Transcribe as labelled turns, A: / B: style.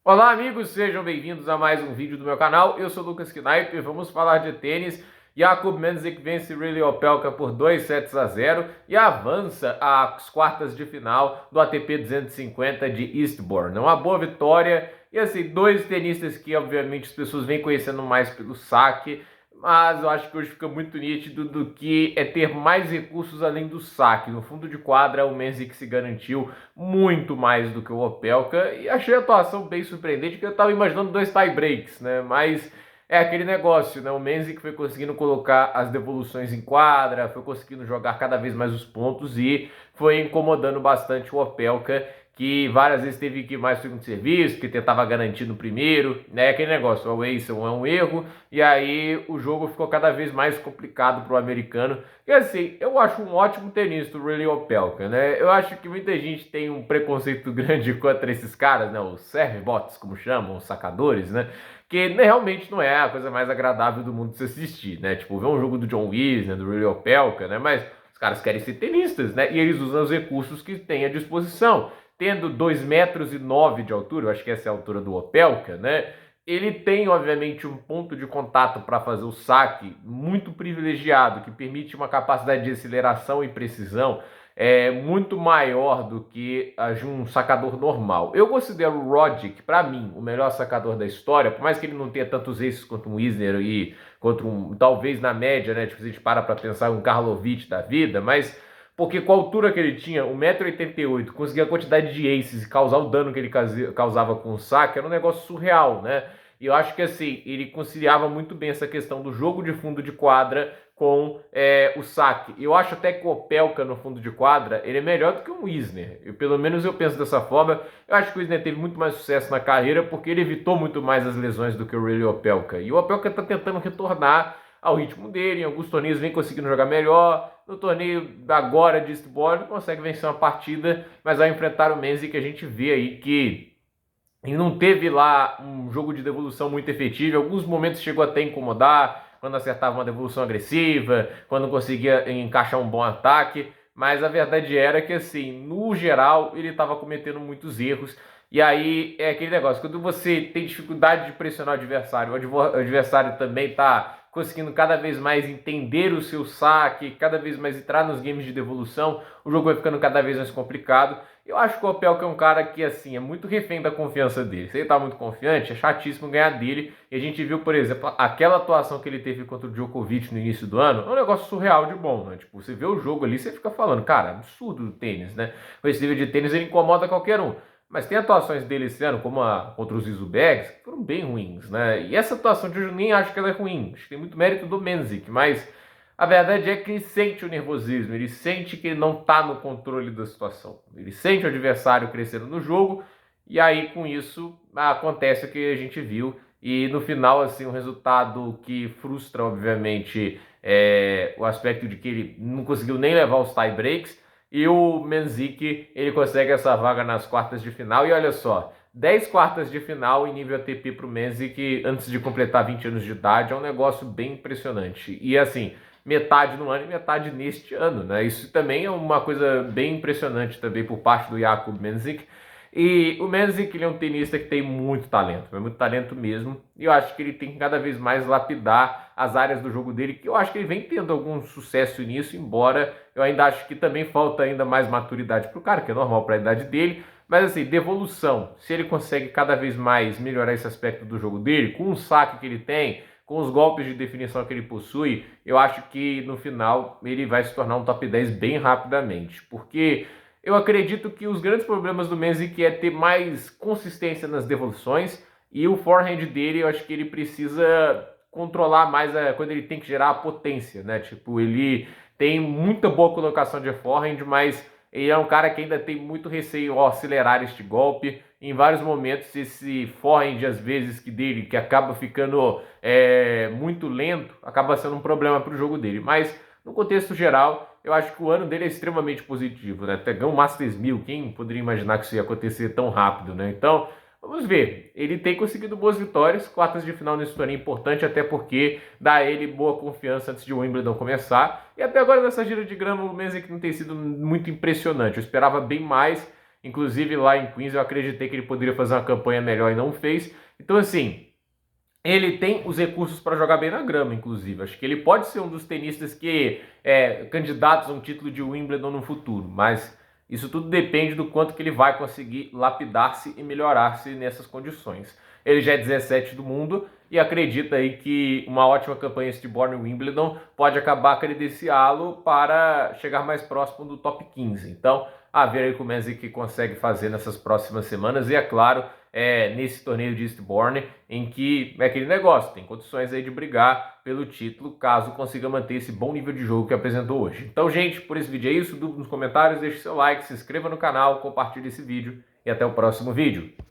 A: Olá amigos, sejam bem-vindos a mais um vídeo do meu canal. Eu sou o Lucas Knipe e vamos falar de tênis. Jakub Menzik vence Reilly Opelka por 2 sets a 0 e avança às quartas de final do ATP 250 de Eastbourne. Uma boa vitória e assim, dois tenistas que obviamente as pessoas vêm conhecendo mais pelo saque, mas eu acho que hoje fica muito nítido do que é ter mais recursos além do saque. No fundo de quadra, o Menzik se garantiu muito mais do que o Opelka e achei a atuação bem surpreendente, porque eu estava imaginando dois tie breaks, né? Mas é aquele negócio, né? O Menzik foi conseguindo colocar as devoluções em quadra, foi conseguindo jogar cada vez mais os pontos e foi incomodando bastante o Opelka, que várias vezes teve que ir mais segundo serviço, que tentava garantir no primeiro, né? Aquele negócio, o Wilson é um erro, e aí o jogo ficou cada vez mais complicado para o americano. E assim, eu acho um ótimo tenista o Reilly Opelka, né? Eu acho que muita gente tem um preconceito grande contra esses caras, né? Os serve-bots, como chamam, os sacadores, né? Que realmente não é a coisa mais agradável do mundo de se assistir, né? Tipo, ver um jogo do John Isner, do Reilly Opelka, né? Mas os caras querem ser tenistas, né? E eles usam os recursos que têm à disposição. Tendo 2,9 m de altura, eu acho que essa é a altura do Opelka, né? Ele tem, obviamente, um ponto de contato para fazer o saque muito privilegiado, que permite uma capacidade de aceleração e precisão muito maior do que a de um sacador normal. Eu considero o Roddick, para mim, o melhor sacador da história, por mais que ele não tenha tantos aces quanto um Isner e quanto um, talvez na média, né? Tipo, se a gente para pensar um Karlovic da vida, mas porque com a altura que ele tinha, 1,88 m, conseguir a quantidade de aces e causar o dano que ele causava com o saque, era um negócio surreal, né? E eu acho que assim, ele conciliava muito bem essa questão do jogo de fundo de quadra com o saque. Eu acho até que o Opelka no fundo de quadra, ele é melhor do que o Isner. Pelo menos eu penso dessa forma. Eu acho que o Isner teve muito mais sucesso na carreira porque ele evitou muito mais as lesões do que o Reilly Opelka. E o Opelka está tentando retornar ao ritmo dele. Em alguns torneios vem conseguindo jogar melhor. No torneio agora de Eastbourne consegue vencer uma partida, mas ao enfrentar o Menzies que a gente vê aí que ele não teve lá um jogo de devolução muito efetivo. Em alguns momentos chegou até a incomodar, quando acertava uma devolução agressiva, quando conseguia encaixar um bom ataque. Mas a verdade era que, assim, no geral, ele estava cometendo muitos erros. E aí é aquele negócio, quando você tem dificuldade de pressionar o adversário, o adversário também está conseguindo cada vez mais entender o seu saque, cada vez mais entrar nos games de devolução, o jogo vai ficando cada vez mais complicado. Eu acho que o Opelka é um cara que, assim, é muito refém da confiança dele. Se ele tá muito confiante, é chatíssimo ganhar dele. E a gente viu, por exemplo, aquela atuação que ele teve contra o Djokovic no início do ano, é um negócio surreal de bom, né? Tipo, você vê o jogo ali, você fica falando, cara, absurdo do tênis, né? Com esse nível de tênis, ele incomoda qualquer um. Mas tem atuações dele esse ano, como a contra os Izubegs, que foram bem ruins, né? E essa atuação de hoje eu nem acho que ela é ruim. Acho que tem muito mérito do Menzik, mas a verdade é que ele sente o nervosismo, ele sente que ele não está no controle da situação. Ele sente o adversário crescendo no jogo e aí com isso acontece o que a gente viu. E no final, assim, um resultado que frustra, obviamente, o aspecto de que ele não conseguiu nem levar os tie breaks. E o Menzik, ele consegue essa vaga nas quartas de final. E olha só, 10 quartas de final em nível ATP para o Menzik antes de completar 20 anos de idade. É um negócio bem impressionante. E assim, metade no ano e metade neste ano, né? Isso também é uma coisa bem impressionante também por parte do Jakub Menzik. E o Menzik, ele é um tenista que tem muito talento mesmo, e eu acho que ele tem que cada vez mais lapidar as áreas do jogo dele, que eu acho que ele vem tendo algum sucesso nisso, embora eu ainda acho que também falta ainda mais maturidade para o cara, que é normal para a idade dele, mas assim, devolução, se ele consegue cada vez mais melhorar esse aspecto do jogo dele, com o saque que ele tem, com os golpes de definição que ele possui, eu acho que no final ele vai se tornar um top 10 bem rapidamente. Porque eu acredito que os grandes problemas do Menzik é ter mais consistência nas devoluções e o forehand dele, eu acho que ele precisa controlar mais quando ele tem que gerar a potência, né? Tipo, ele tem muita boa colocação de forehand, mas ele é um cara que ainda tem muito receio ao acelerar este golpe. Em vários momentos, esse forehand, às vezes, que acaba ficando muito lento, acaba sendo um problema para o jogo dele. Mas, no contexto geral, eu acho que o ano dele é extremamente positivo, né? Até ganhou o Masters 1000, quem poderia imaginar que isso ia acontecer tão rápido, né? Então, vamos ver. Ele tem conseguido boas vitórias, quartas de final nesse torneio é importante, até porque dá a ele boa confiança antes de o Wimbledon começar. E até agora nessa gira de grama o Menzik não tem sido muito impressionante. Eu esperava bem mais Inclusive lá em Queens eu acreditei que ele poderia fazer uma campanha melhor e não fez. Então assim, ele tem os recursos para jogar bem na grama, inclusive. Acho que ele pode ser um dos tenistas que candidatos a um título de Wimbledon no futuro, mas isso tudo depende do quanto que ele vai conseguir lapidar-se e melhorar-se nessas condições. Ele já é 17 do mundo e acredita aí que uma ótima campanha Eastbourne Wimbledon pode acabar credenciá-lo para chegar mais próximo do top 15. Então, a ver aí como o Mensik consegue fazer nessas próximas semanas e, é claro, nesse torneio de Eastbourne, em que é aquele negócio, tem condições aí de brigar pelo título, caso consiga manter esse bom nível de jogo que apresentou hoje. Então, gente, por esse vídeo é isso, dúvida nos comentários, deixe seu like, se inscreva no canal, compartilhe esse vídeo e até o próximo vídeo.